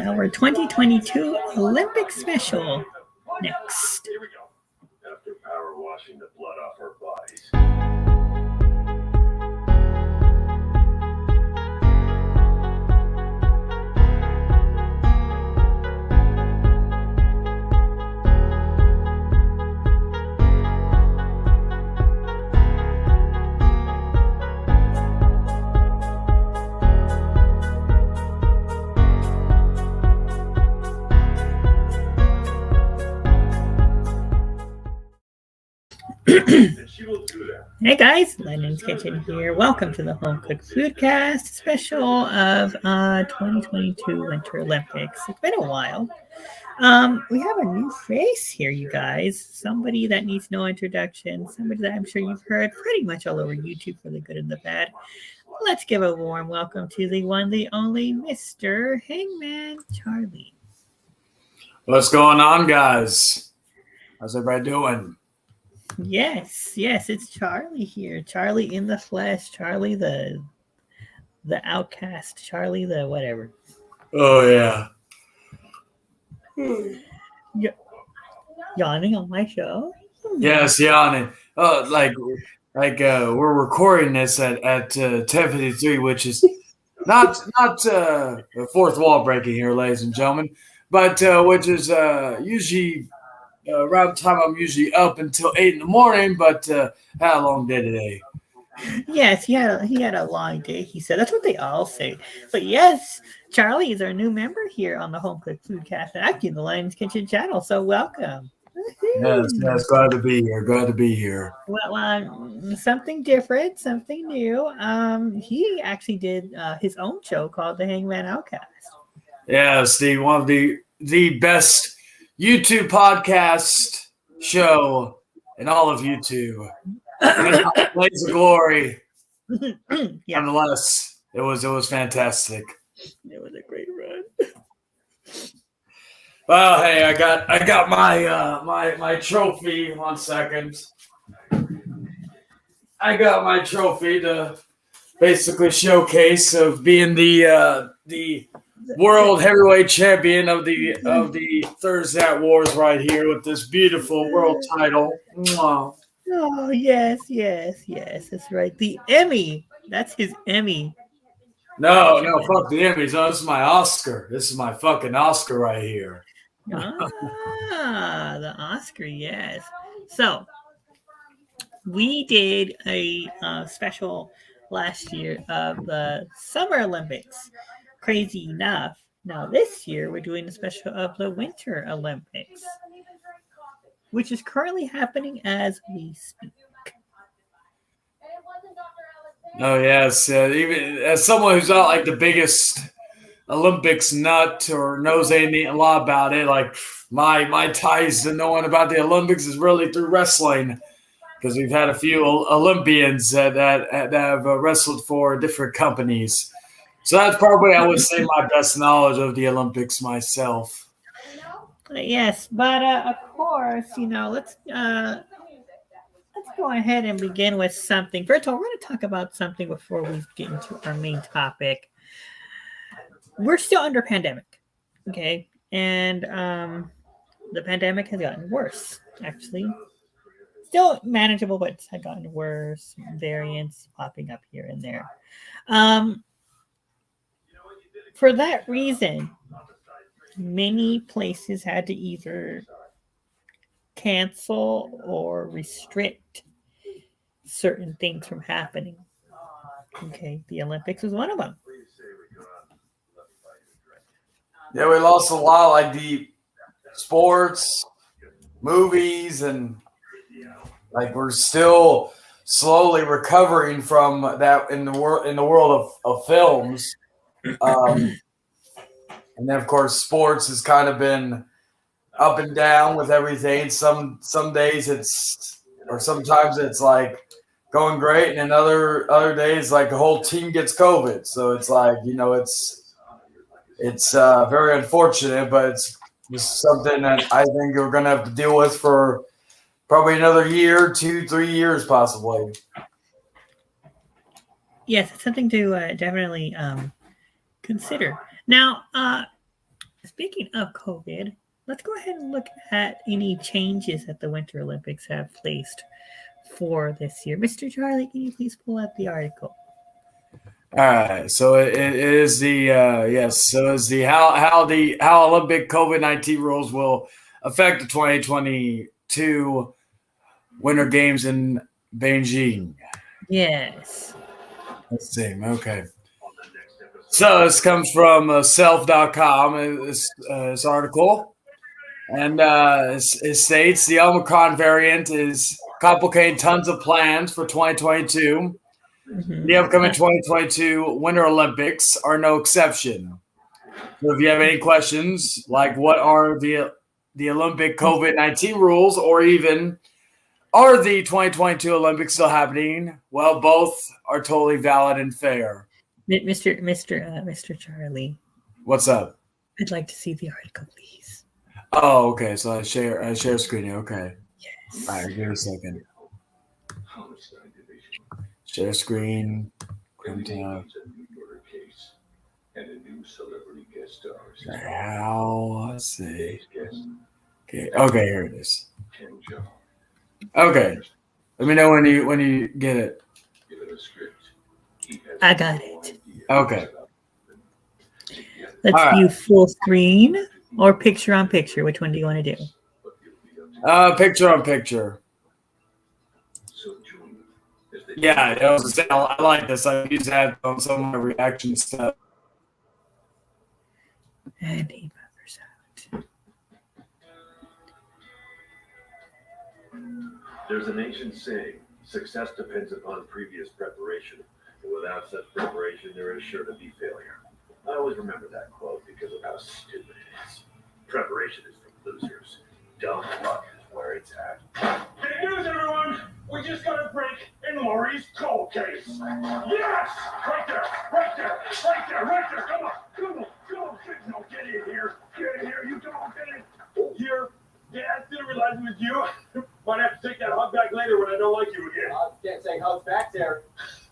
Our 2022 Olympic special next. Here we go. After power washing the blood off our bodies. Hey guys, London's Kitchen here. Welcome to the Home Cooked Foodcast special of 2022 Winter Olympics. It's been a while. We have a new face here, you guys. Somebody that needs no introduction. Somebody that I'm sure you've heard pretty much all over YouTube for the good and the bad. Let's give a warm welcome to the one, the only Mr. Hangman Charlie. What's going on, guys? How's everybody doing? Yes, it's Charlie here. Charlie in the flesh. Charlie the outcast. Charlie the whatever. Oh yeah. Yawning on my show. Yes, yawning. We're recording this at 10:53, which is not a fourth wall breaking here, ladies and gentlemen, but which is usually. Around the time I'm usually up until 8 in the morning, but had a long day today. Yes, he had a long day. He said that's what they all say. But yes, Charlie is our new member here on the Home Cooked Foodcast and actually in the Lion's Kitchen channel. So welcome. Yes, glad to be here. Glad to be here. Well, something different, something new. He actually did his own show called The Hangman Outcast. Yeah, Steve, one of the best YouTube podcast show in all of YouTube. Blaze of glory. Yeah. Nonetheless, it was fantastic. It was a great run. Well, hey, I got my trophy. 1 second. I got my trophy to basically showcase of being the world heavyweight champion of the Thursday Night Wars right here with this beautiful world title. Mwah. Oh, yes. That's right. The Emmy. That's his Emmy. No, fuck the Emmys. No, this is my Oscar. This is my fucking Oscar right here. The Oscar, yes. So, we did a special last year of the Summer Olympics. Crazy enough. Now this year we're doing a special of the Winter Olympics, which is currently happening as we speak. Oh yes, even as someone who's not like the biggest Olympics nut or knows a lot about it, like my ties to knowing about the Olympics is really through wrestling, because we've had a few Olympians that have wrestled for different companies. So that's probably, I would say, my best knowledge of the Olympics myself. Yes, but of course, let's go ahead and begin with something. First of all, we're going to talk about something before we get into our main topic. We're still under pandemic, okay? And the pandemic has gotten worse, actually. Still manageable, but it's gotten worse. Variants popping up here and there. For that reason, many places had to either cancel or restrict certain things from happening. Okay, the Olympics was one of them. Yeah, we lost a lot, like the sports, movies, and like we're still slowly recovering from that in the world of films. And then, of course, sports has kind of been up and down with everything. Some days sometimes it's like going great, and then other days like the whole team gets COVID. So it's like, it's very unfortunate, but it's just something that I think we're going to have to deal with for probably another year, 2-3 years, possibly. Yes, it's something to definitely consider. Now, speaking of COVID, let's go ahead and look at any changes that the Winter Olympics have placed for this year. Mr. Charlie, can you please pull up the article? All right, so it is the yes. So it's the how Olympic COVID-19 rules will affect the 2022 Winter Games in Beijing. Yes. Let's see. Okay. So this comes from self.com. This article, and it states the Omicron variant is complicating tons of plans for 2022. Mhm. The upcoming 2022 Winter Olympics are no exception. So if you have any questions, like what are the Olympic COVID-19 rules, or even are the 2022 Olympics still happening? Well, both are totally valid and fair. Mr. Charlie, What's up? I'd like to see the article, please. Oh, okay. So I share screen. Okay. Yes. All right. Give me a second. Share screen. And a new celebrity guest stars. How? Let's see. Okay. Okay. Here it is. Ken Jeong. Okay. Let me know when you get it. Given a script, he has I got no it. idea Okay. about it. Let's All right. view full screen or picture on picture. Which one do you want to do? But he'll be up to Picture on picture. so June, as they Yeah, I like this. I use that on some of my reaction stuff. And he buffers out. There's an ancient saying, success depends upon previous preparation, and without such preparation, there is sure to be failure. I always remember that quote because of how stupid it is. Preparation is for losers. Dumb luck is where it's at. Big news, everyone! We just got a break in Lori's cold case. Yes! Right there! Right there! Right there! Right there! Come on! Come on! Come on! No, get in here! Get in here! You don't get in! Here! Dad, didn't realize it was you. Might have to take that hug back later when I don't like you again. Can't take hugs back there.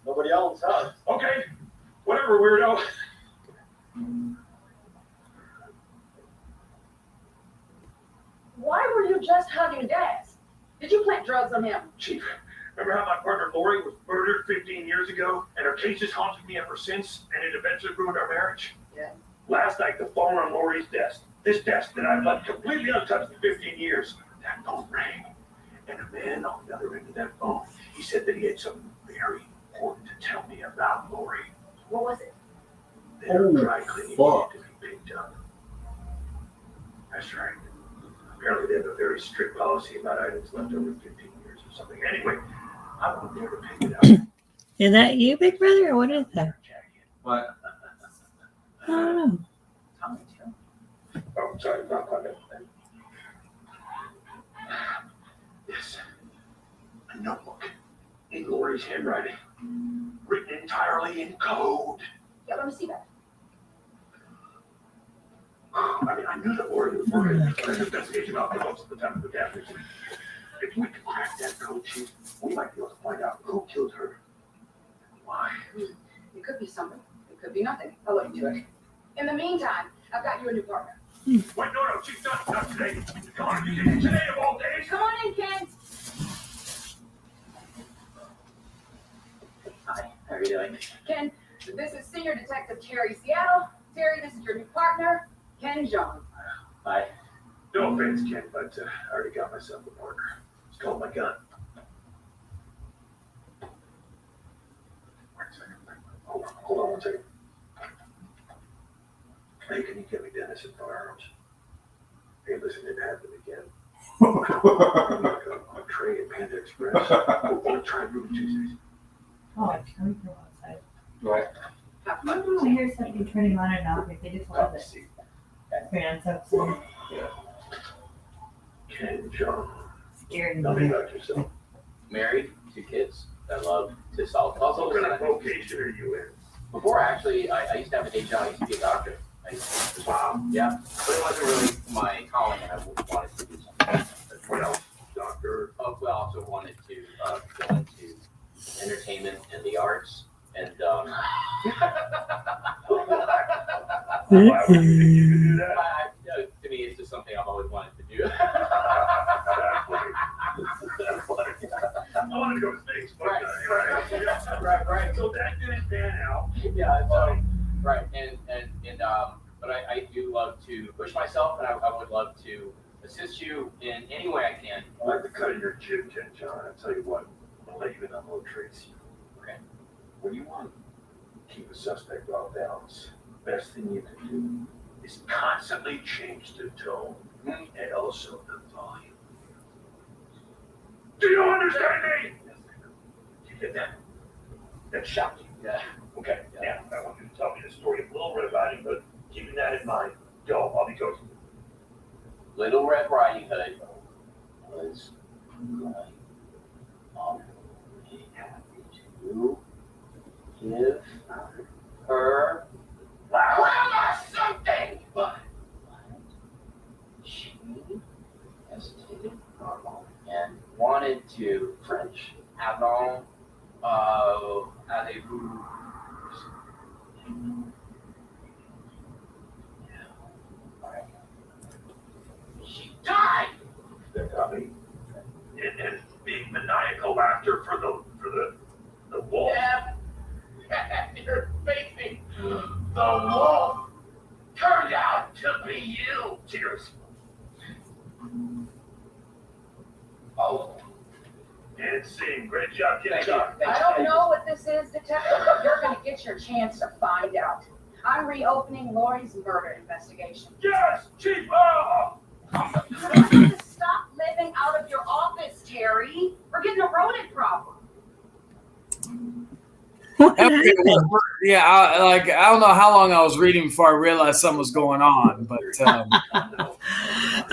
Nobody owns hugs. Okay, whatever, weirdo. Why were you just hugging Dad? Did you plant drugs on him? Chief, remember how my partner Lori was murdered 15 years ago, and her case has haunted me ever since, and it eventually ruined our marriage? Yeah. Last night, the phone on Lori's desk, this desk that I've left completely untouched for 15 years, that phone rang. And a man on the other end of that phone, he said that he had something very important to tell me about Lori. What was it? Their dry cleaning needed to be picked up. That's right. Apparently they have a very strict policy about items left over 15 years or something. Anyway, I went there to pick it up. Is that you, big brother, or what is that? What? I don't know. Tommy, too. Oh, sorry, not quite that. Yes, a notebook in Lori's handwriting, written entirely in code. Yeah, let me see that. I mean, I knew that Lori was working on an investigation about the most of the time of the death. If we could crack that code, Chief, we might be able to find out who killed her. Why? It could be something. It could be nothing. I'll look into it. In the meantime, I've got you a new partner. Wait, no, Chief, not today. Come on, today of all days. Come on in, Ken. Hi, how are you doing? Ken, this is Senior Detective Terry Seattle. Terry, this is your new partner, Ken Jeong. Hi. No offense, Ken, but I already got myself a partner. It's called my gun. Wait a second. Hold on 1 second. Hey, can you get me Dennis and firearms? Hey, listen, it happened again. On a train at Panda Express. We're trying Ruby Tuesdays. Oh, can we go outside? Right. Have I fun. don't know, I hear something turning on and off. They just love it. Fans outside. Ken Jeong. Scared Tell me me. about yourself. Married, 2 kids that love to solve puzzles. What kind of vocation are you in? Before, actually, I used to have a day job. I used to be a doctor. Wow. Yeah, but it wasn't really my calling, and I wanted to do something. What else? Doctor. Oh, well, I also wanted to go into entertainment and the arts, and To me, it's just something I've always wanted to do. I want to go to space. Right. So that didn't pan out. Yeah, so, right, but I do love to push myself, and I would love to assist you in any way I can. I like the cut of your jib, John. I tell you what, I'll let you in on low Tracy. Okay. When you want to keep a suspect off balance, best thing you can do is constantly change the tone and also the volume. Do you understand me? You get that? That shocked you. Yeah. Okay. Now I want you to tell me the story a little bit about it, but keeping that in mind, go. I'll be coaching. Little Red Riding Hood was going on to give her flower something, but she hesitated and wanted to French avant allez-vous. She died. That got me. And being maniacal laughter for the wolf. Yeah. You're facing the wolf. Turned out to be you. Cheers. Oh. And scene. Great job, kid. Thank you. I don't know what this is, Detective, but you're going to get your chance to find out. I'm reopening Lori's murder investigation. Yes, Chief. You have to stop living out of your office, Terry. We're getting a rodent problem. What Okay, happened? yeah, I don't know how long I was reading before I realized something was going on, but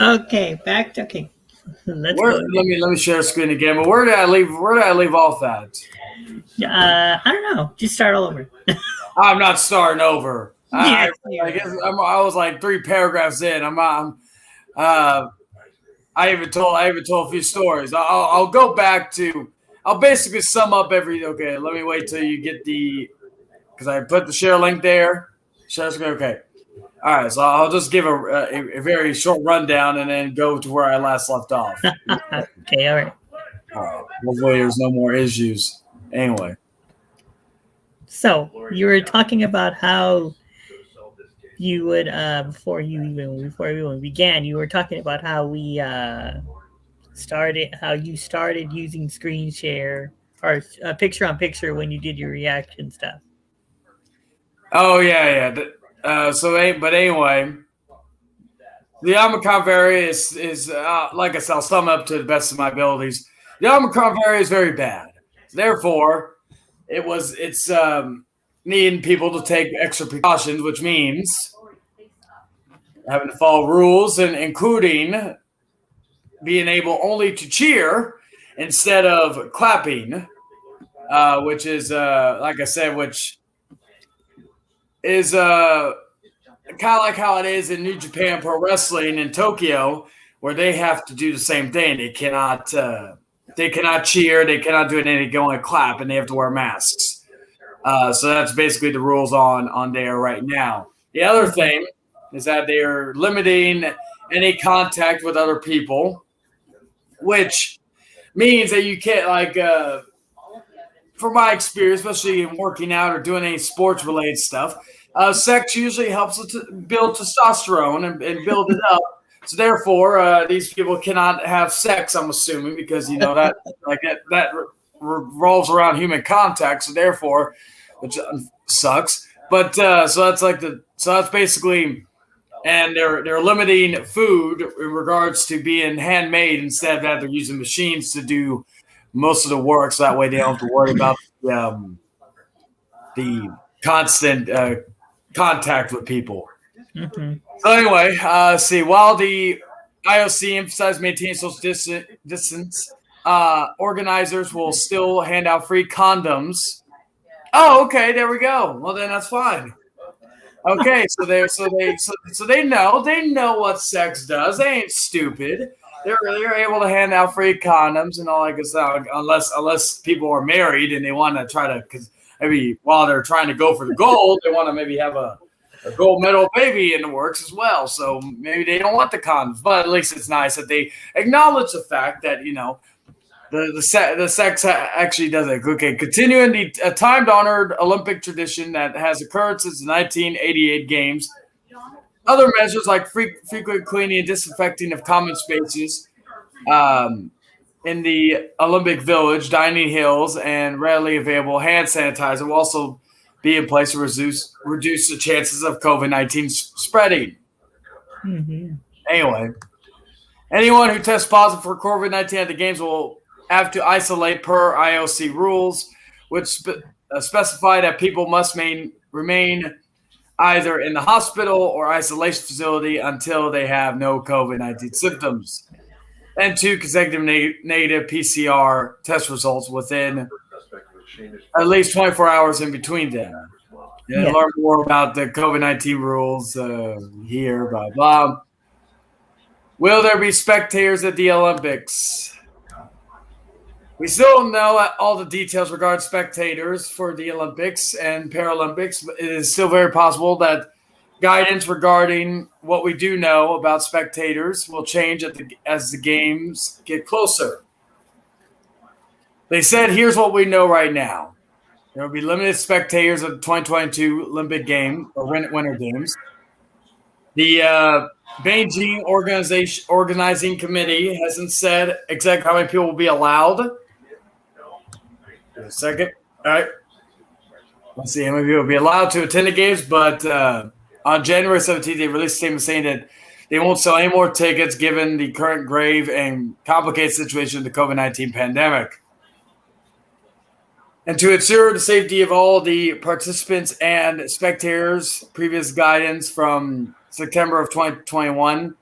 Okay, back to okay. Let's where, go. let me share the screen again. But where did I leave off at? I don't know. Just start all over. I'm not starting over. Yes, I guess I was like 3 paragraphs in. I even told a few stories. I'll go back to. I'll basically sum up every. Okay, let me wait till you get because I put the share link there. Share screen. Okay. All right, so I'll just give a very short rundown and then go to where I last left off. Okay, all right. All right. Hopefully, there's no more issues. Anyway. So you were talking about how you would before we even began. You were talking about how we you started using screen share or picture on picture when you did your reaction stuff. Oh yeah. But anyway, the Omicron variant is like I said, I'll sum up to the best of my abilities. The Omicron variant is very bad. Therefore, it's needing people to take extra precautions, which means having to follow rules and including being able only to cheer instead of clapping, which is like I said, which is kind of like how it is in New Japan Pro Wrestling in Tokyo, where they have to do the same thing. They cannot cheer, they cannot do anything, go and clap, and they have to wear masks. So that's basically the rules on there right now. The other thing is that they are limiting any contact with other people, which means that you can't, from my experience, especially in working out or doing any sports-related stuff, sex usually helps to build testosterone and build it up. So therefore, these people cannot have sex, I'm assuming, because that revolves around human contact. So therefore, which sucks. But so that's basically, and they're limiting food in regards to being handmade instead of that they're using machines to do most of the work. So that way they don't have to worry about the constant contact with people. Mm-hmm. So anyway, see, while the IOC emphasizes maintaining social distance, organizers will still hand out free condoms. Oh, okay, there we go. Well, then that's fine. Okay, so they know what sex does. They ain't stupid. They're able to hand out free condoms and all that good stuff, unless people are married and they want to try to, because maybe while they're trying to go for the gold, they want to maybe have a a gold medal baby in the works as well. So maybe they don't want the condoms, but at least it's nice that they acknowledge the fact that, the sex actually does it. Okay, continuing the time-honored Olympic tradition that has occurred since the 1988 Games. Other measures like frequent cleaning and disinfecting of common spaces in the Olympic Village, dining halls, and readily available hand sanitizer will also be in place to reduce the chances of COVID-19 spreading. Mm-hmm. Anyway, anyone who tests positive for COVID-19 at the Games will have to isolate per IOC rules, which specify that people must remain either in the hospital or isolation facility until they have no COVID-19 symptoms, and 2 consecutive negative PCR test results within at least 24 hours in between them. Yeah. Learn more about the COVID-19 rules here, blah, blah. Will there be spectators at the Olympics? We still don't know all the details regarding spectators for the Olympics and Paralympics, but it is still very possible that guidance regarding what we do know about spectators will change as the games get closer. They said, here's what we know right now. There will be limited spectators at the 2022 Olympic Games or Winter Games. The Beijing organizing committee hasn't said exactly how many people will be allowed. A second. All right. Let's see how many people will be allowed to attend the games, but on January 17th, they released a statement saying that they won't sell any more tickets given the current grave and complicated situation of the COVID-19 pandemic. And to ensure the safety of all the participants and spectators, previous guidance from September of 2021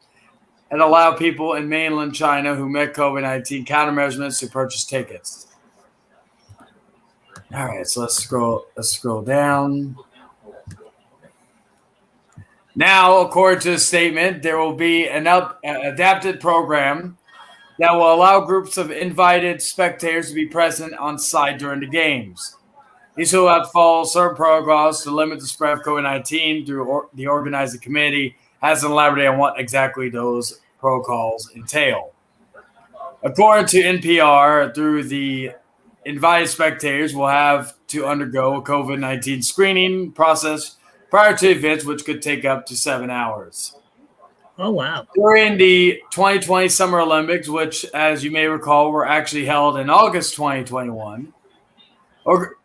had allowed people in mainland China who met COVID-19 countermeasures to purchase tickets. All right, so let's scroll down. Now, according to the statement, there will be an adapted program that will allow groups of invited spectators to be present on site during the games. These will have to follow certain protocols to limit the spread of COVID-19 through the organizing committee hasn't elaborated on what exactly those protocols entail. According to NPR, through the invited spectators will have to undergo a COVID-19 screening process prior to events, which could take up to 7 hours. Oh, wow. During the 2020 Summer Olympics, which, as you may recall, were actually held in August 2021,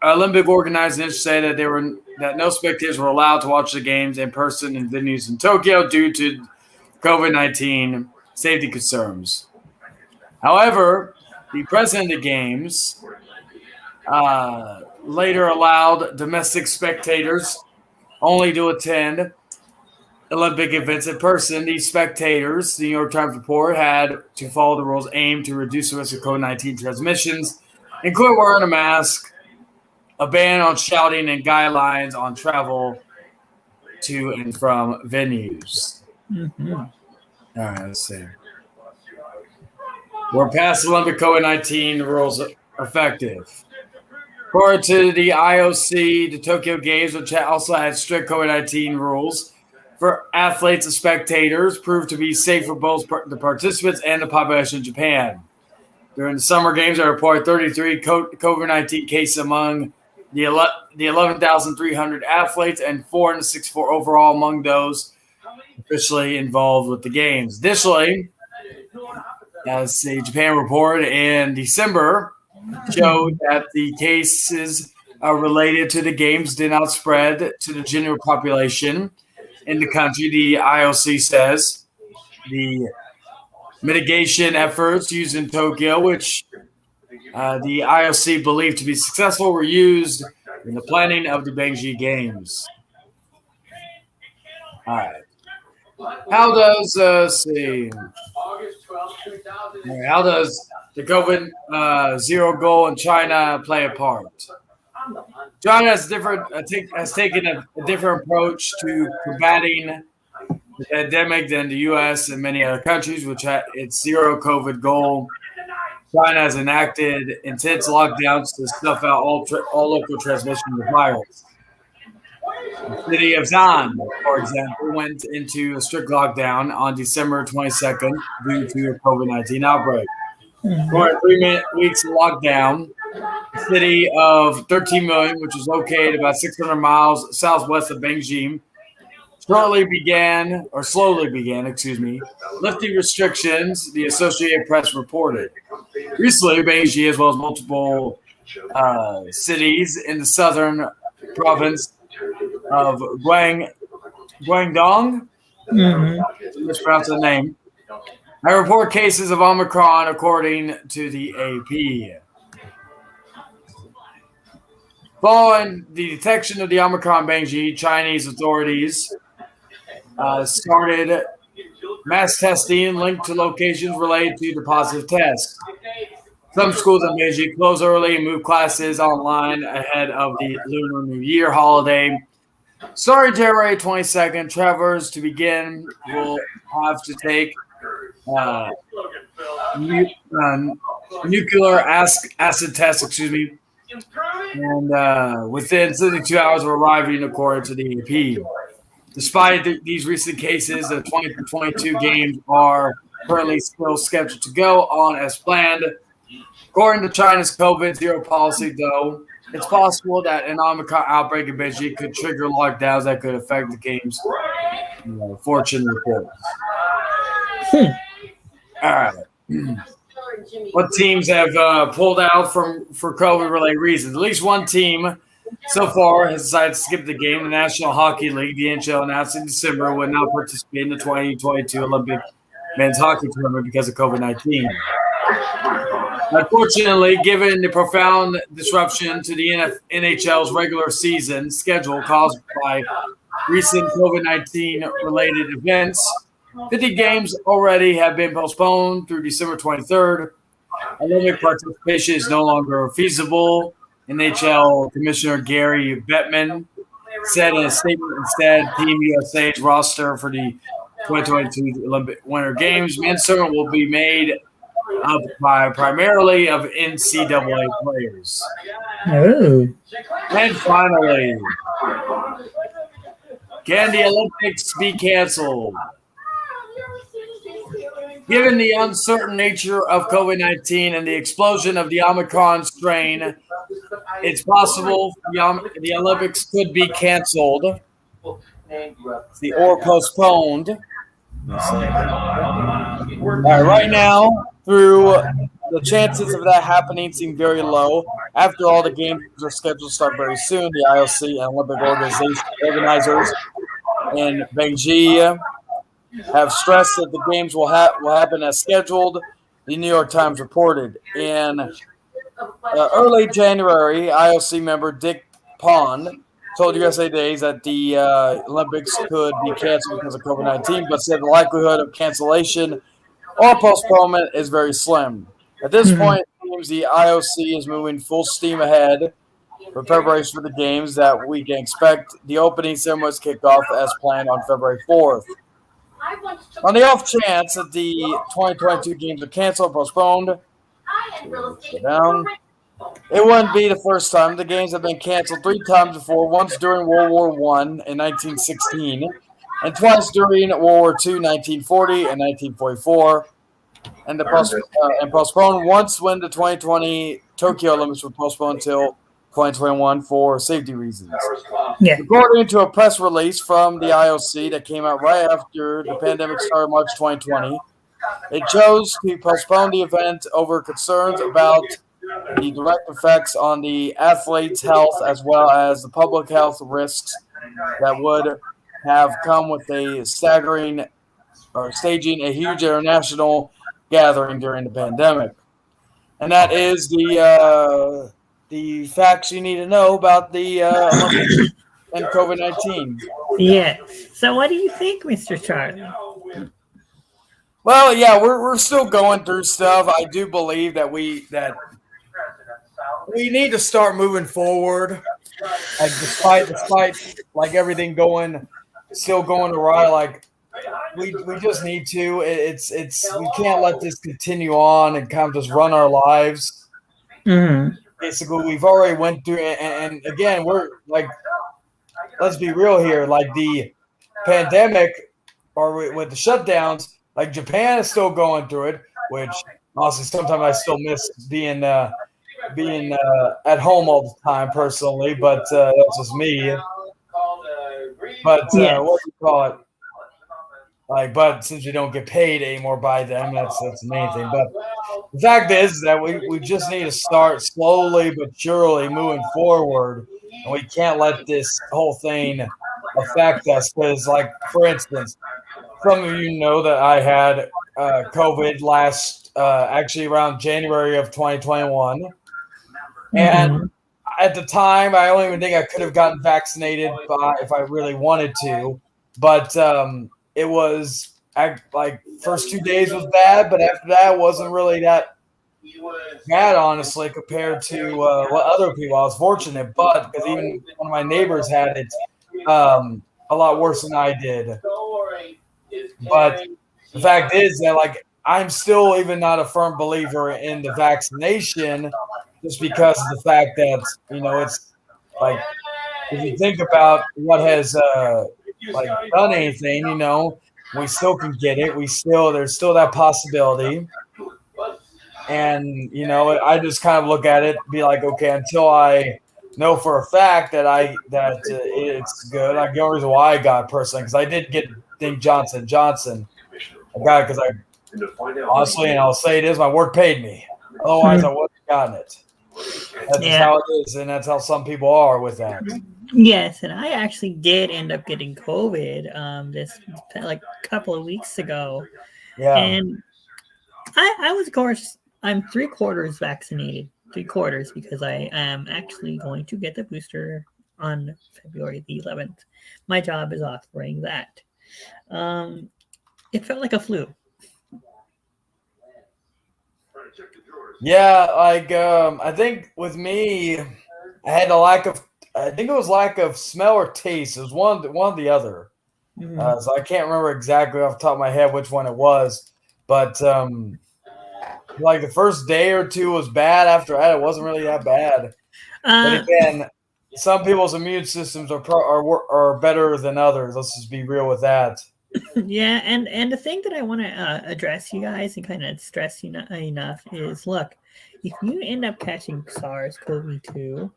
Olympic organizers say that no spectators were allowed to watch the games in person in venues in Tokyo due to COVID-19 safety concerns. However, the president of the games later allowed domestic spectators only to attend Olympic events in person. These spectators, the New York Times report, had to follow the rules aimed to reduce the risk of COVID-19 transmissions, including wearing a mask, a ban on shouting, and guidelines on travel to and from venues. Mm-hmm. All right, let's see. Were past Olympic COVID-19 rules effective? According to the IOC, the Tokyo Games, which also had strict COVID-19 rules for athletes and spectators, proved to be safe for both the participants and the population of Japan. During the Summer Games, I reported 33 COVID-19 cases among the 11,300 athletes and 464 overall among those officially involved with the Games. Additionally, as the Japan report in December showed that the cases related to the games did not spread to the general population in the country. The IOC says the mitigation efforts used in Tokyo, which the IOC believed to be successful, were used in the planning of the Beijing Games. All right. How does how does the COVID zero goal in China play a part? China has taken a different approach to combating the pandemic than the U.S. and many other countries, which had its zero COVID goal. China has enacted intense lockdowns to snuff out all local transmission of the virus. The city of Zan, for example, went into a strict lockdown on December 22nd due to a COVID-19 outbreak. During 3 weeks of lockdown, the city of 13 million, which is located about 600 miles southwest of Beijing, slowly began, lifting restrictions, the Associated Press reported. Recently, Beijing, as well as multiple cities in the southern province of Guangdong, mispronounce the name, I report cases of Omicron, according to the AP. Following the detection of the Omicron Beijing, Chinese authorities started mass testing linked to locations related to the positive test. Some schools in Beijing closed early and moved classes online ahead of the Lunar New Year holiday. Starting January 22nd, travelers to begin will have to take nuclear acid test, and within 72 hours of arriving, according to the AP. Despite these recent cases, the 2022 games are currently still scheduled to go on as planned. According to China's COVID-0 policy, though, it's possible that an Omicron outbreak in Beijing could trigger lockdowns that could affect the game's fortune reports. All right. What teams have pulled out for COVID-related reasons? At least one team so far has decided to skip the game. The National Hockey League, the NHL, announced in December would not participate in the 2022 Olympic men's hockey tournament because of COVID-19. Unfortunately, given the profound disruption to the NHL's regular season schedule caused by recent COVID-19 related events, 50 games already have been postponed through December 23rd. Olympic participation is no longer feasible. NHL Commissioner Gary Bettman said in a statement instead, Team USA's roster for the 2022 Olympic Winter Games men's tournament will be made up primarily of NCAA players. Oh. And finally, can the Olympics be canceled? Given the uncertain nature of COVID-19 and the explosion of the Omicron strain, it's possible the Olympics could be canceled or postponed. Right now, through the chances of that happening seem very low. After all, the games are scheduled to start very soon. The IOC and Olympic organizers in Beijing have stressed that the games will happen as scheduled, the New York Times reported. In early January, IOC member Dick Pond told USA Today that the Olympics could be canceled because of COVID-19, but said the likelihood of cancellation or postponement is very slim. At this point, it seems the IOC is moving full steam ahead for preparation for the games that we can expect the opening ceremonies kick off as planned on February 4th. On the off chance that the 2022 games are canceled or postponed, it wouldn't be the first time. The games have been canceled 3 times before, once during World War I in 1916, and twice during World War II, 1940 and 1944, and postponed once when the 2020 Tokyo Olympics were postponed until 2021 for safety reasons. Yeah. According to a press release from the IOC that came out right after the pandemic started March 2020, it chose to postpone the event over concerns about the direct effects on the athletes' health as well as the public health risks that would have come with staging a huge international gathering during the pandemic. And that is the facts you need to know about the Olympics and COVID-19. Yeah. So what do you think, Mr. Charlie? Well, yeah, we're still going through stuff. I do believe that we need to start moving forward. Like despite like everything still going awry, like we just need to. It's we can't let this continue on and kind of just run our lives. Mm-hmm. Basically, we've already went through, and again, we're like let's be real here. Like the pandemic or with the shutdowns, like Japan is still going through it, which honestly sometimes I still miss being at home all the time personally, but that's just me. But what do you call it? Like, but since we don't get paid anymore by them, that's the main thing. But the fact is that we just need to start slowly but surely moving forward, and we can't let this whole thing affect us. Because, like, for instance, some of you know that I had COVID actually around January of 2021, and at the time, I don't even think I could have gotten vaccinated if I really wanted to, but it was like first 2 days was bad, but after that, it wasn't really that bad, honestly, compared to what other people. I was fortunate, but because even one of my neighbors had it a lot worse than I did. But the fact is that, like, I'm still even not a firm believer in the vaccination, just because of the fact that it's like if you think about what has like done anything, we still can get it. There's still that possibility. And, I just kind of look at it, be like, okay, until I know for a fact that it's good. Like, the only reason why I got it personally, because I did get Johnson & Johnson. I got it because honestly, and I'll say it is, my work paid me. Otherwise, I wouldn't have gotten it. That's just how it is, and that's how some people are with that. Yes, and I actually did end up getting COVID this like couple of weeks ago. Yeah. And I was, of course, I'm 3/4 vaccinated. 3/4 because I am actually going to get the booster on February the 11th. My job is offering that. It felt like a flu. Yeah, like I think with me, I had I think it was lack of smell or taste. It was one or the other. So I can't remember exactly off the top of my head which one it was, but like the first day or two was bad. After that, it wasn't really that bad. But again, some people's immune systems are better than others. Let's just be real with that. Yeah, and the thing that I want to address, you guys, and kind of stress enough is, look, if you end up catching SARS-CoV-2,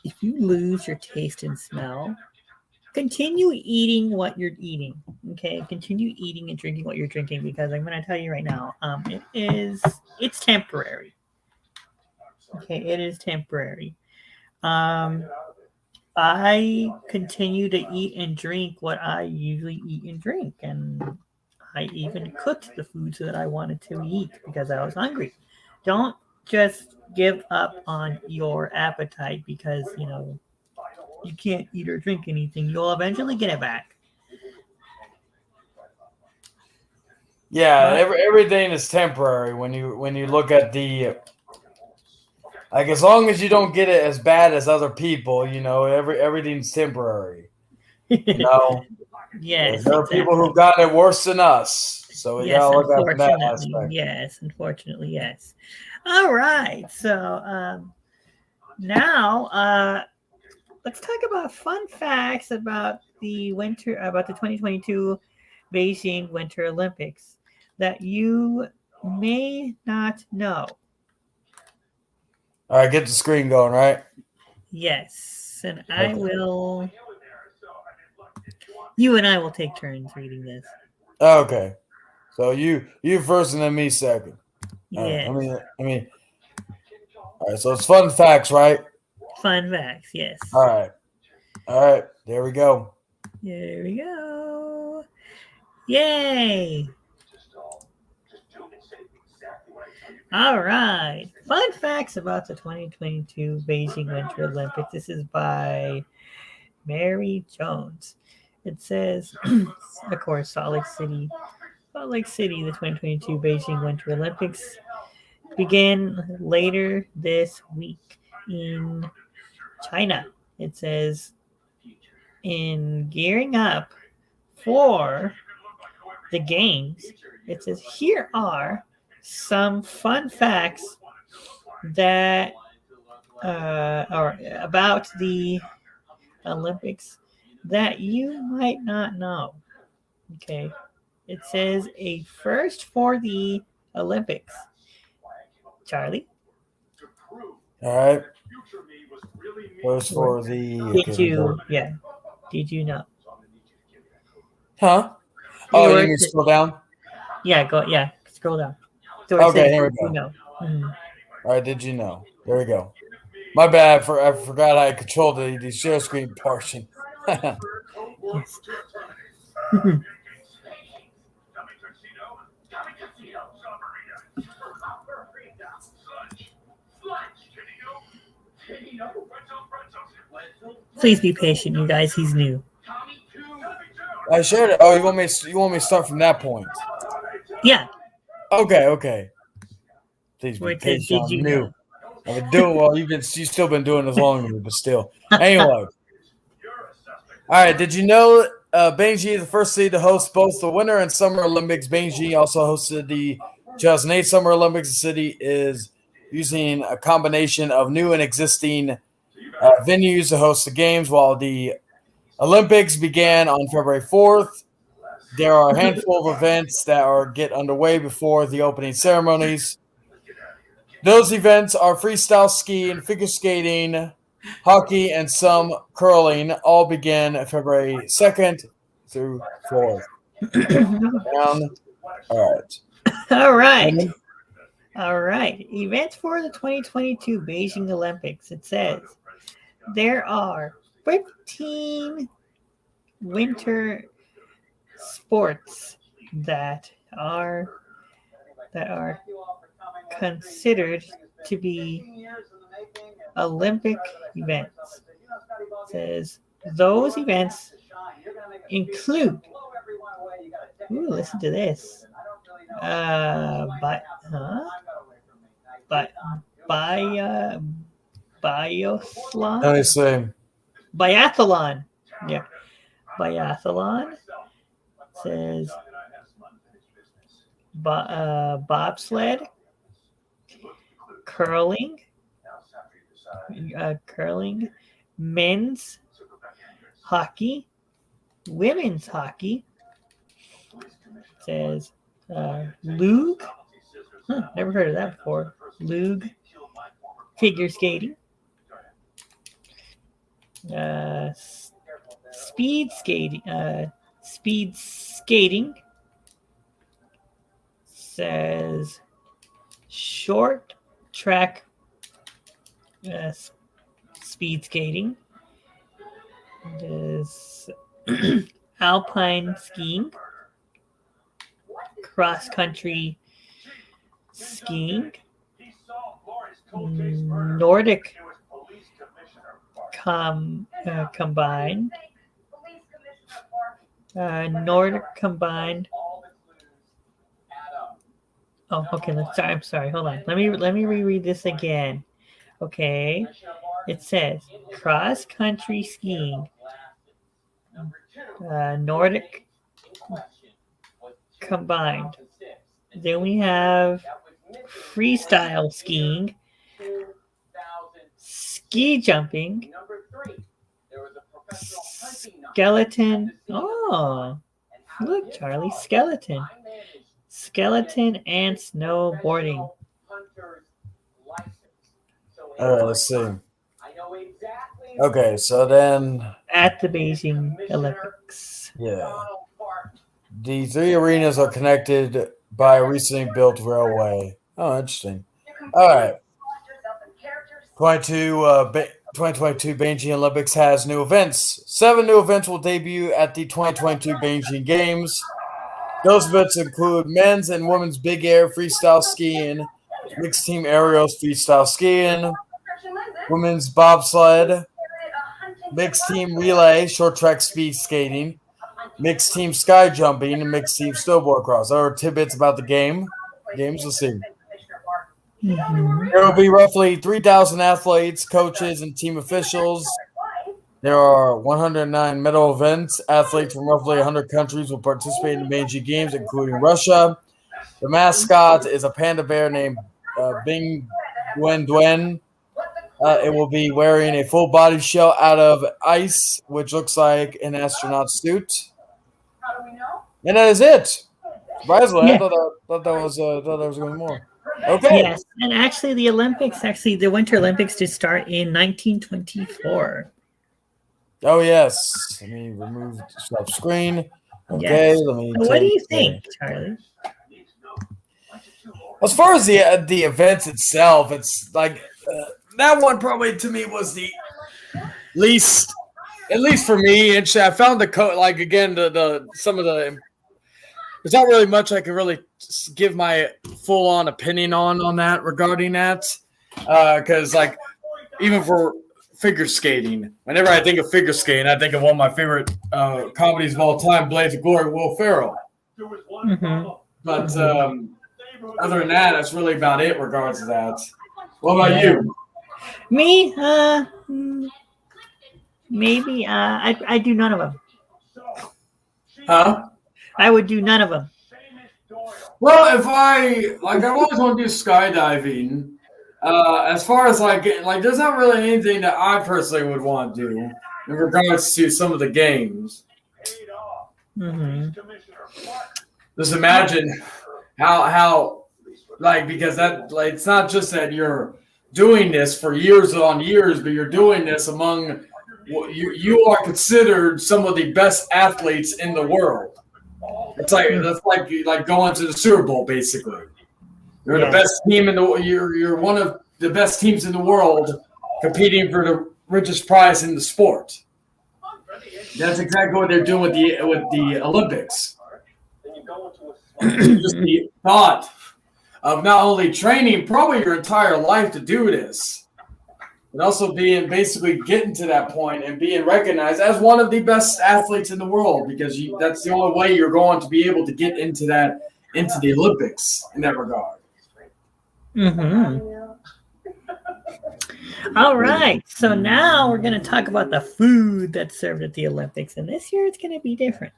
if you lose your taste and smell, continue eating what you're eating. Okay, continue eating and drinking what you're drinking, because I'm going to tell you right now, it's temporary. Okay, it is temporary. I continue to eat and drink what I usually eat and drink, and I even cooked the foods that I wanted to eat because I was hungry. Don't just give up on your appetite because you can't eat or drink anything. You'll eventually get it back. Yeah, everything is temporary when you look at the like, as long as you don't get it as bad as other people, everything's temporary. Yes, there are people who've gotten it worse than us, so we gotta look at that aspect. Yes, unfortunately, yes. All right, so now let's talk about fun facts about the 2022 Beijing Winter Olympics that you may not know. All right, get the screen going, right? Yes, and I will. You and I will take turns reading this. Okay, so you first and then me second. Yes. I mean. All right, so it's fun facts, right? Fun facts, yes. All right, there we go. There we go. Yay! All right. Fun facts about the 2022 Beijing Winter Olympics. This is by Mary Jones. It says, of course, Salt Lake City, the 2022 Beijing Winter Olympics begin later this week in China. It says, in gearing up for the games, it says, here are some fun facts that are about the Olympics that you might not know. Okay. It says a first for the Olympics. Charlie, All right. First for the. did you? Yeah. Did you know? Huh? You Oh, were you mean to- scroll down? Yeah. Go. Yeah. Scroll down. So it Okay, says, here we did you go. know? Mhm. All right, did you know? There we go. My bad. I forgot I controlled the share screen portion. Yes. Please be patient, you guys. He's new. I shared it. Oh, you want me to start from that point? Yeah. Okay. Please Where be it says, patient. did you I'm know? new. I've been doing well. You've still been doing as long as me, but still. Anyway. All right. Did you know Beijing is the first city to host both the Winter and Summer Olympics? Beijing also hosted the 2008 Summer Olympics. The city is using a combination of new and existing venues to host the games, while the Olympics began on February 4th. There are a handful of events that get underway before the opening ceremonies. Those events are freestyle skiing, figure skating, hockey, and some curling. All begin February 2nd through 4th. Down. All right. All right. All right. Events for the 2022 Beijing Olympics. It says there are 15 winter sports that are considered to be Olympic events. It says those events include. Ooh, listen to this. Biathlon. Let me see. Biathlon. Yeah. Biathlon. Says bobsled, curling, men's hockey, women's hockey. Says luge. Never heard of that before. Luge, figure skating, speed skating. Says short track speed skating. There's alpine skiing, cross country skiing, Nordic combined. Nordic combined. Oh, okay. I'm sorry. Hold on. Let me reread this again. Okay. It says cross country skiing, Nordic combined. Then we have freestyle skiing, ski jumping, skeleton. Oh, look, Charlie, skeleton and snowboarding. All right, let's see. Okay, so then At the Beijing Olympics. yeah, the three arenas are connected by a recently built railway. Oh, interesting. All right. 2022 Beijing Olympics has new events. 7 new events will debut at the 2022 Beijing Games. Those events include men's and women's big air freestyle skiing, mixed team aerials freestyle skiing, women's bobsled, mixed team relay short track speed skating, mixed team sky jumping, and mixed team snowboard cross. There are tidbits about the games. Let's see. Mhm. There will be roughly 3,000 athletes, coaches, and team officials. There are 109 medal events. Athletes from roughly 100 countries will participate in the Beijing Games, including Russia. The mascot is a panda bear named Bing Duen Duen. It will be wearing a full body shell out of ice, which looks like an astronaut suit. How do we know? And that is it. Surprisingly, Yeah. I thought that was going to be more. Okay. Yes, and actually, the Winter Olympics did start in 1924. Oh yes. Let me remove stop screen. Okay. Yes. Let me. So what do you take- think, Charlie? As far as the events itself, it's like that one probably to me was the least, at least for me. And I found like again the some of the. There's not really much I can really give my full on opinion on that regarding that, because like even for figure skating, whenever I think of figure skating, I think of one of my favorite comedies of all time, Blades of Glory, Will Ferrell. Mm-hmm. But other than that, that's really about it regards to that. What about you? Me, maybe. I do none of them. Huh? I would do none of them. Well, if I've always wanted to do skydiving. As far as like there's not really anything that I personally would want to do in regards to some of the games. Mm-hmm. Just imagine how because that it's not just that you're doing this for years on years, but you're doing this among you are considered some of the best athletes in the world. It's that's like going to the Super Bowl basically. You're the best team in the. You're one of the best teams in the world, competing for the richest prize in the sport. That's exactly what they're doing with the Olympics. Just the thought of not only training probably your entire life to do this, but also basically getting to that point and being recognized as one of the best athletes in the world because that's the only way you're going to be able to get into the Olympics in that regard. Mm-hmm. All right. So now we're going to talk about the food that's served at the Olympics, and this year it's going to be different.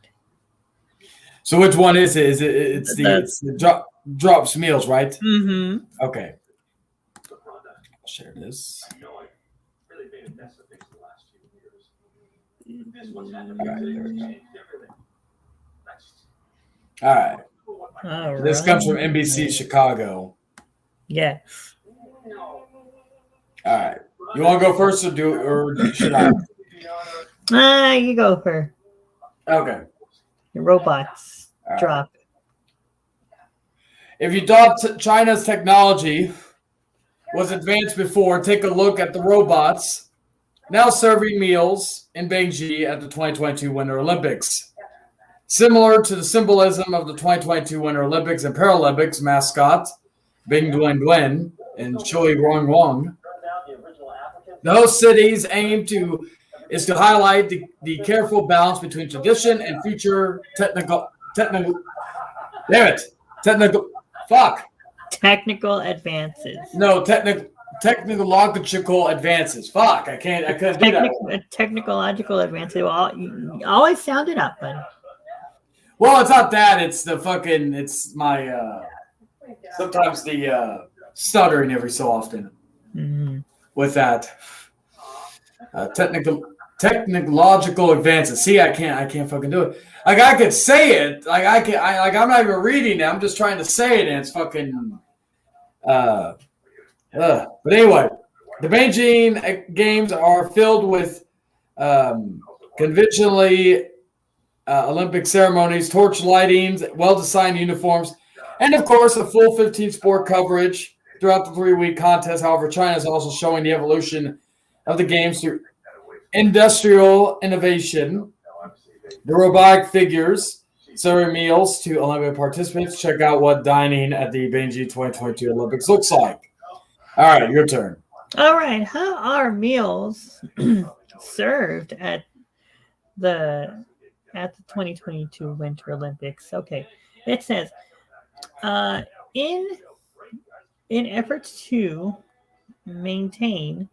So which one is it? It's the drops meals, right? Mm-hmm. Okay. I'll share this. All right. This comes from NBC Chicago. Yes. All right. You want to go first or should I? You go for Okay. the robots. All right. Drop. If you thought China's technology was advanced before, take a look at the robots now serving meals in Beijing at the 2022 Winter Olympics. Similar to the symbolism of the 2022 Winter Olympics and Paralympics mascot, Bing Duen Duen and Chui Wong Wong, the host cities aim is to highlight the careful balance between tradition and future technical advances. No, technological advances. Fuck, I couldn't do that. Technological advances. Well, you always sound it up, buddy. Well, it's not that. It's it's my, sometimes the stuttering every so often with that. Technological advances. See, I can't fucking do it. Like I could say it. I'm not even reading it. I'm just trying to say it, and it's fucking. But anyway, the Beijing Games are filled with conventionally Olympic ceremonies, torch lightings, well-designed uniforms, and of course a full 15 sport coverage throughout the 3-week contest. However, China is also showing the evolution of the games through industrial innovation, the robotic figures, serving meals to Olympic participants. Check out what dining at the Beijing 2022 Olympics looks like. All right, your turn. All right, how are meals served at the 2022 Winter Olympics? Okay, it says in efforts to maintain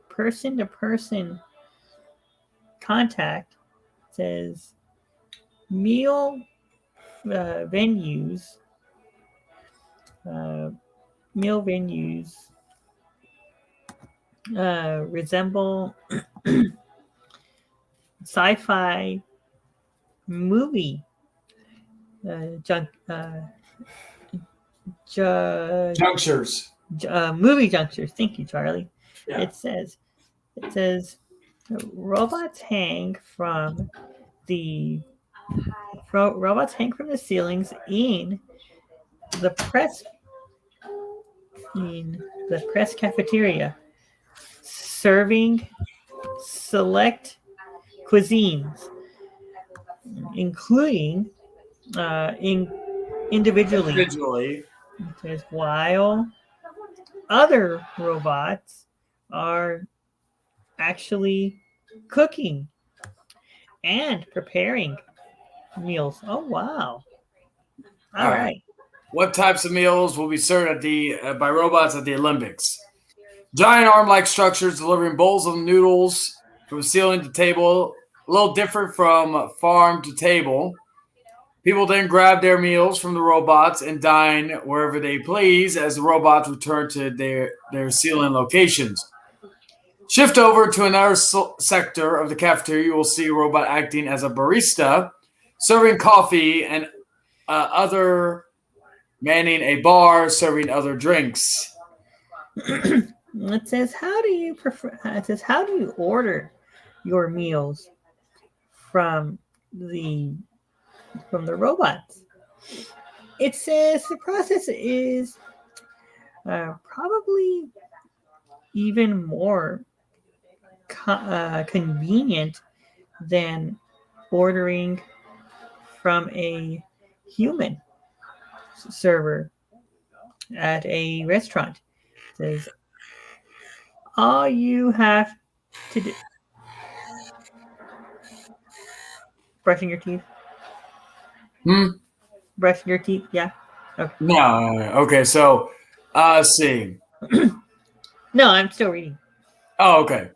person-to-person contact, it says meal venues meal venues resemble sci-fi movie junk Junctures. movie junctures. Thank you, Charlie. Yeah. It says robots hang from the ceilings in the press cafeteria, serving select cuisines, including individually. It says while other robots are actually cooking and preparing meals. Oh wow! All right. What types of meals will be served by robots at the Olympics? Giant arm-like structures delivering bowls of noodles from ceiling to table, a little different from farm to table. People then grab their meals from the robots and dine wherever they please as the robots return to their ceiling locations. Shift over to another sector of the cafeteria, you will see a robot acting as a barista, serving coffee and other manning a bar, serving other drinks. It says, how do you order your meals from the robots? It says the process is probably even more convenient than ordering from a human server at a restaurant. It says all you have to do. Brushing your teeth. Brushing your teeth. Yeah. Okay. No. Okay. So, let's see. No, I'm still reading. Oh, okay.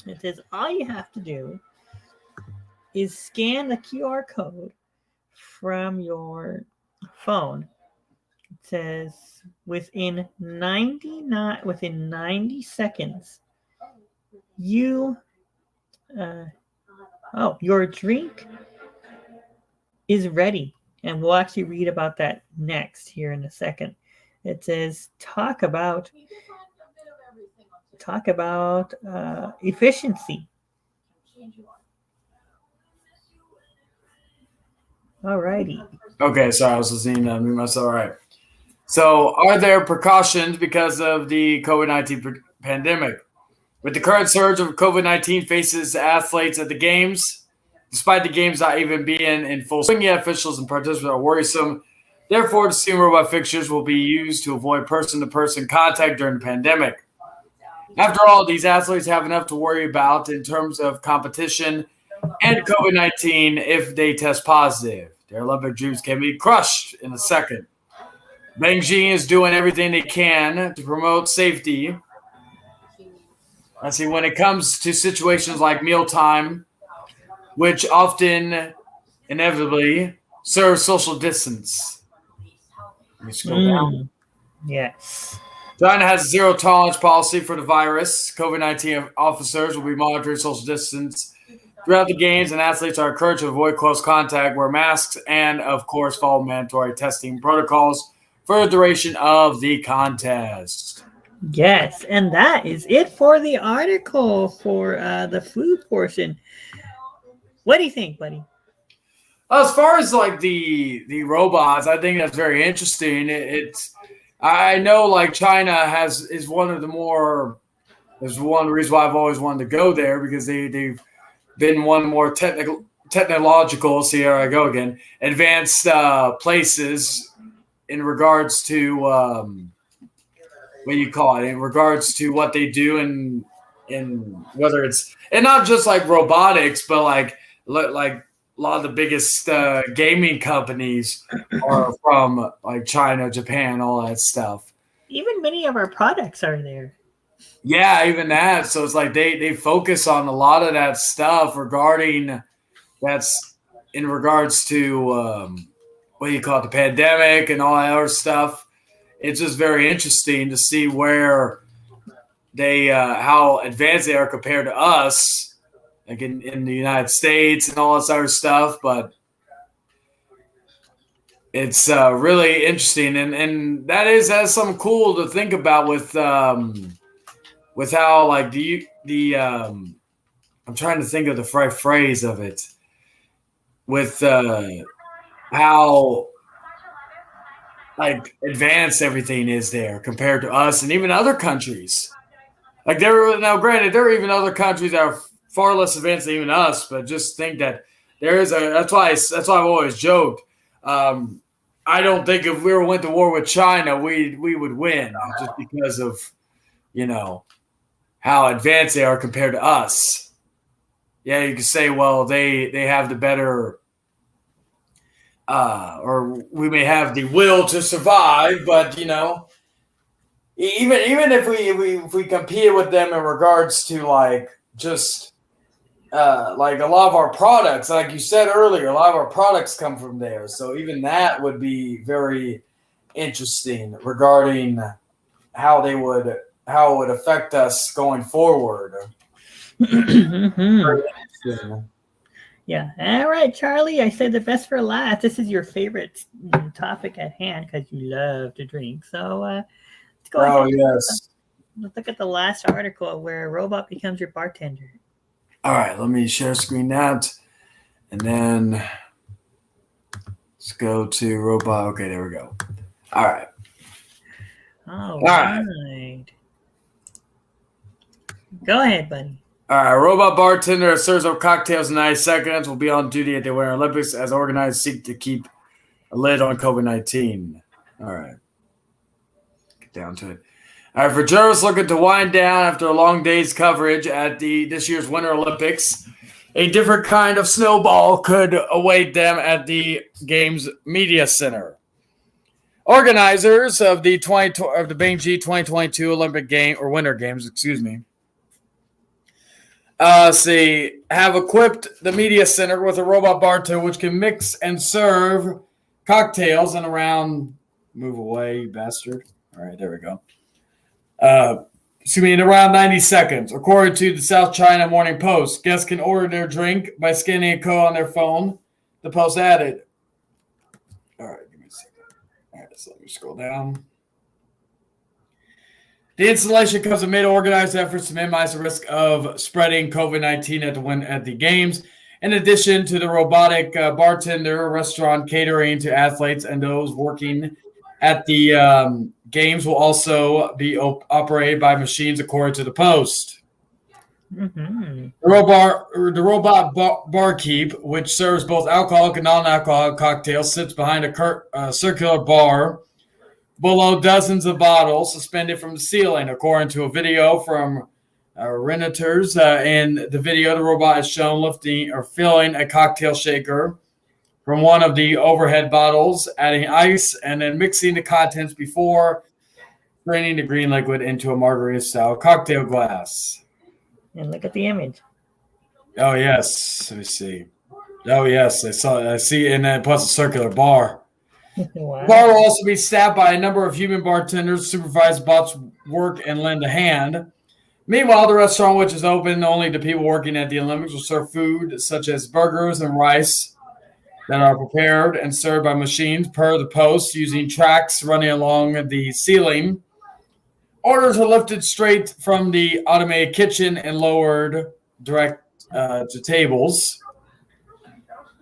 It says all you have to do is scan the QR code from your phone. It says within 90 seconds, your drink is ready. And we'll actually read about that next here in a second. It says talk about efficiency. Alrighty. Okay, sorry, I was listening to me myself. All right. So, are there precautions because of the COVID-19 pandemic? With the current surge of COVID-19 faces athletes at the games, despite the games not even being in full swing yet, officials and participants are worrisome. Therefore, the steam robot fixtures will be used to avoid person-to-person contact during the pandemic. After all, these athletes have enough to worry about in terms of competition and COVID-19 if they test positive. Their Olympic dreams can be crushed in a second. Beijing is doing everything they can to promote safety. When it comes to situations like mealtime, which often inevitably serve social distance. Let me scroll down. Yes. China has a zero tolerance policy for the virus. COVID-19 officers will be monitoring social distance throughout the games, and athletes are encouraged to avoid close contact, wear masks, and, of course, follow mandatory testing protocols for the duration of the contest. Yes, and that is it for the article for the food portion. What do you think, buddy? As far as like the robots, I think that's very interesting. I know like China is one of the more. There's one reason why I've always wanted to go there because they've been one more technological. See, here I go again. Advanced places in regards to what do you call it? In regards to what they do in whether it's and not just like robotics, but like a lot of the biggest gaming companies are from like China, Japan, all that stuff. Even many of our products are there. Yeah, even that. So it's like they focus on a lot of that stuff that's in regards to what do you call it, the pandemic and all that other stuff. it's just very interesting to see where they how advanced they are compared to us, like in the United States and all this other stuff. But it's really interesting, and that's something cool to think about with how like I'm trying to think of the right phrase of it with how like advanced everything is there compared to us and even other countries. Like granted, there are even other countries that are far less advanced than even us, but just think that that's why I've always joked. I don't think if we went to war with China, we would win just because of, how advanced they are compared to us. Yeah, you could say, well, they have the better, or we may have the will to survive, but even if we compete with them in regards to like just like a lot of our products, like you said earlier, a lot of our products come from there. So even that would be very interesting regarding how it would affect us going forward. Yeah. All right, Charlie. I said the best for last. This is your favorite topic at hand because you love to drink. So let's go ahead. Yes. Let's look at the last article where a robot becomes your bartender. All right. Let me share screen that. And then let's go to robot. Okay, there we go. All right. All right. Go ahead, buddy. All right, robot bartender serves up cocktails in 90 seconds will be on duty at the Winter Olympics as organizers seek to keep a lid on COVID-19. All right. Get down to it. All right, for journalists looking to wind down after a long day's coverage at this year's Winter Olympics, a different kind of snowball could await them at the Games Media Center. Organizers of the Beijing 2022 Olympic Game or Winter Games, have equipped the media center with a robot bartender which can mix and serve cocktails in around. Move away, you bastard. All right, there we go. In around 90 seconds. According to the South China Morning Post, guests can order their drink by scanning a code on their phone. The Post added. All right, give me a second. All right, so let me scroll down. The installation comes amid organized efforts to minimize the risk of spreading COVID-19 at the games. In addition to the robotic bartender restaurant catering to athletes and those working at the games will also be operated by machines, according to the Post. Mm-hmm. The robot barkeep, which serves both alcoholic and non-alcoholic cocktails, sits behind a circular bar below dozens of bottles suspended from the ceiling, according to a video from Renators. In the video, the robot is shown lifting or filling a cocktail shaker from one of the overhead bottles, adding ice, and then mixing the contents before draining the green liquid into a margarita-style cocktail glass. And look at the image. Oh, yes. Let me see. Oh, yes. I see. And then plus a circular bar. Wow. The bar will also be staffed by a number of human bartenders, supervise bots' work, and lend a hand. Meanwhile, the restaurant, which is open only to people working at the Olympics, will serve food such as burgers and rice that are prepared and served by machines per the Post using tracks running along the ceiling. Orders are lifted straight from the automated kitchen and lowered direct to tables.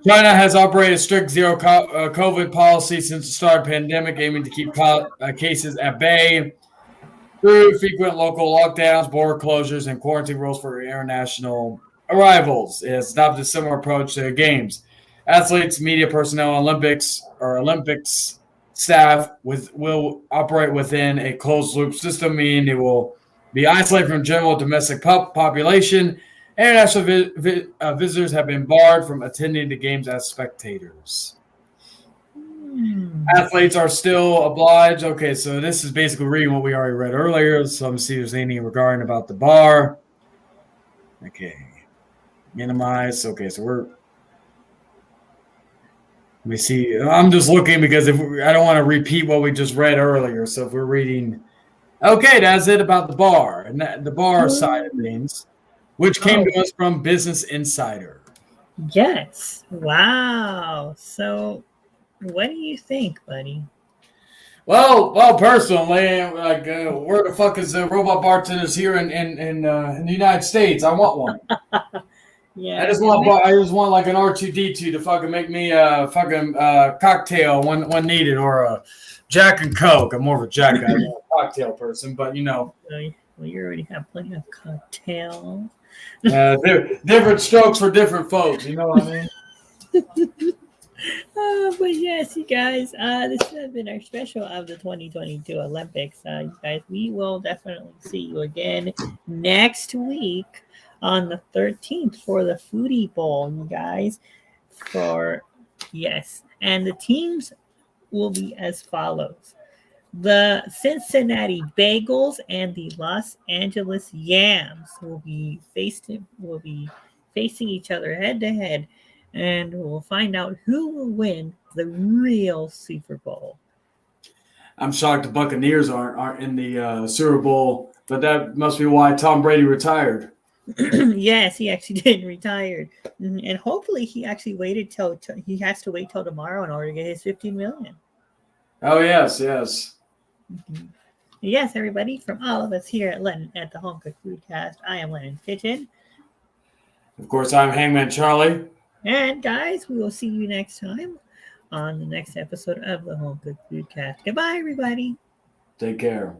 China has operated a strict zero COVID policy since the start of the pandemic, aiming to keep cases at bay through frequent local lockdowns, border closures, and quarantine rules for international arrivals. It has adopted a similar approach to the games. Athletes, media personnel, Olympics staff will operate within a closed-loop system, meaning they will be isolated from general domestic population. International visitors have been barred from attending the games as spectators. Athletes are still obliged. Okay, so this is basically reading what we already read earlier. So let me see if there's anything regarding about the bar. Okay. Minimize. Okay, so we're me see. I'm just looking because I don't want to repeat what we just read earlier. So if we're reading, okay, that's it about the bar and the bar side of things, which came to us from Business Insider. Yes. Wow. So, what do you think, buddy? Well, personally, like, where the fuck is the robot bartenders here in the United States? I want one. Yeah. I just want like an R2D2 to fucking make me a fucking cocktail when needed, or a Jack and Coke. I'm more of a Jack guy than a cocktail person, but you know. Well, you already have plenty of cocktails. Different strokes for different folks. You know what I mean? But yes, you guys, this has been our special of the 2022 Olympics. You guys, we will definitely see you again next week on the 13th for the Foodie Bowl, you guys. And the teams will be as follows: the Cincinnati Bagels and the Los Angeles Yams will be facing each other head to head, and we'll find out who will win the real Super Bowl. I'm shocked the Buccaneers aren't in the Super Bowl, but that must be why Tom Brady retired. Yes, he actually did retire, and hopefully he actually waited till he has to wait till tomorrow in order to get his $15 million. Oh yes. Yes, everybody, from all of us here at the Home Cooked Foodcast, I am Lennon's Kitchen. Of course, I'm Hangman Charlie. And guys, we will see you next time on the next episode of the Home Cooked Foodcast. Goodbye, everybody. Take care.